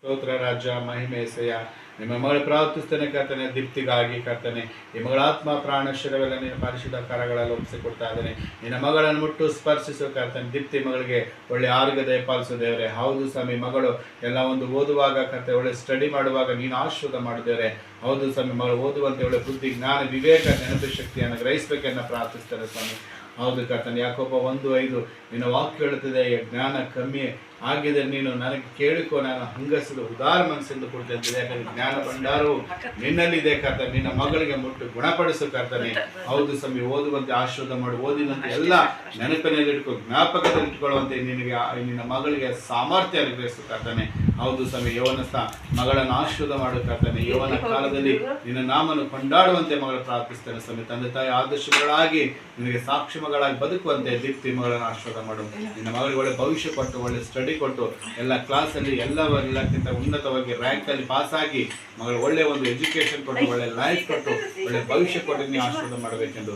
ಸ್ತೋತ್ರ ರಾಜ ಮಹಿಮೆ ಎಸೆಯ ನಿಮ್ಮ ಮಗಳು ಪ್ರಾರ್ಥಿಸ್ತೇನೆ ಕರ್ತನೆ, ದೀಪ್ತಿಗಾಗಿ ಕರ್ತನೆ. ಈ ಮಗಳ ಆತ್ಮ ಪ್ರಾಣ ಶಿರವೆಲ್ಲ ನಿನ್ನ ಪರಿಶುದ್ಧ ಕರಗಳಲ್ಲಿ ಒಪ್ಪಿಸಿಕೊಡ್ತಾ ಇದ್ದೇನೆ. ನಿನ್ನ ಮಗಳನ್ನು ಮುಟ್ಟು ಸ್ಪರ್ಶಿಸು ಕರ್ತನೆ. ದೀಪ್ತಿ ಮಗಳಿಗೆ ಒಳ್ಳೆ ಆರೋಗ್ಯ ದಯಪಾಲಿಸು ದೇವರೇ. ಹೌದು ಸ್ವಾಮಿ, ಮಗಳು ಎಲ್ಲ ಒಂದು ಓದುವಾಗ ಕರ್ತನೆ, ಒಳ್ಳೆ ಸ್ಟಡಿ ಮಾಡುವಾಗ ನೀನು ಆಶೀರ್ವಾದ ಮಾಡಿದೇವ್ರೆ. ಹೌದು ಸ್ವಾಮಿ, ಮಗಳು ಓದುವಂತೆ ಒಳ್ಳೆ ಬುದ್ಧಿ ಜ್ಞಾನ ವಿವೇಕ ನೆನಪು ಶಕ್ತಿಯನ್ನು ಗ್ರಹಿಸಬೇಕೆನ್ನ ಪ್ರಾರ್ಥಿಸ್ತೇನೆ ಸ್ವಾಮಿ. ಹೌದು ಕರ್ತನೆ, ಯಾಕೊಬ್ಬ 1:5 ನಿನ್ನ ವಾಕ್ಯ ಹೇಳುತ್ತದೆ, ಜ್ಞಾನ ಕಮ್ಮಿ ಆಗಿದೆ, ನೀನು ನನಗೆ ಕೇಳಿಕೋ, ನಾನು ಹಂಗಸಿದ ಉದಾರ ಮನಸ್ಸಿಂದ ಕೊಡ್ತೇನೆ. ಯಾಕಂದ್ರೆ ಜ್ಞಾನ ಭಂಡಾರವು ನಿನ್ನಲ್ಲಿದೆ ಕರ್ತನೆ. ನಿನ್ನ ಮಗಳಿಗೆ ಮುಟ್ಟು ಗುಣಪಡಿಸು ಕರ್ತನೆ. ಹೌದು ಸ್ವಾಮಿ, ಓದುವಂತೆ ಆಶೀರ್ವಾದ ಮಾಡು, ಓದಿನಂತೆ ಎಲ್ಲ ನೆನಪಿನಲ್ಲಿ ಇಟ್ಕೊ, ಜ್ಞಾಪಕದಲ್ಲಿ ಇಟ್ಕೊಳ್ಳುವಂತೆ ನಿನಗೆ ನಿನ್ನ ಮಗಳಿಗೆ ಸಾಮರ್ಥ್ಯ ಅನುಗ್ರಹಿಸು ಕರ್ತನೆ. ಹೌದು ಸ್ವಾಮಿ, ಯೌವನಸ್ಥ ಮಗಳನ್ನು ಆಶೀರ್ವಾದ ಮಾಡು ಕರ್ತನೆ. ಯೌವನ ಕಾಲದಲ್ಲಿ ನಿನ್ನ ನಾಮನ್ನು ಕೊಂಡಾಡುವಂತೆ ಮಗಳು ಪ್ರಾರ್ಥಿಸ್ತೇನೆ ಸ್ವಾಮಿ. ತಂದೆ ತಾಯಿ ಆದರ್ಶಗಳಾಗಿ ನಿನಗೆ ಸಾಕ್ಷಿ ಮಗಳಾಗಿ ಬದುಕುವಂತೆ ದೀಪ್ತಿ ಮಗಳನ್ನು ಆಶೀರ್ವಾದ ಮಾಡು. ನಿನ್ನ ಮಗಳಿಗೆ ಒಳ್ಳೆ ಭವಿಷ್ಯ ಕೊಟ್ಟು, ಒಳ್ಳೆ ಸ್ಟಡಿ ಕೊಟ್ಟು, ಎಲ್ಲ ಕ್ಲಾಸಲ್ಲಿ ಎಲ್ಲಕ್ಕಿಂತ ಉನ್ನತವಾಗಿ ರ್ಯಾಂಕಲ್ಲಿ ಪಾಸಾಗಿ ಮಗಳು ಒಳ್ಳೆ ಒಂದು ಎಜುಕೇಶನ್ ಕೊಟ್ಟು, ಒಳ್ಳೆ ಲೈಫ್ ಕೊಟ್ಟು, ಒಳ್ಳೆ ಭವಿಷ್ಯ ಕೊಟ್ಟು ನೀವು ಆಶೀರ್ವಾದ ಮಾಡಬೇಕೆಂದು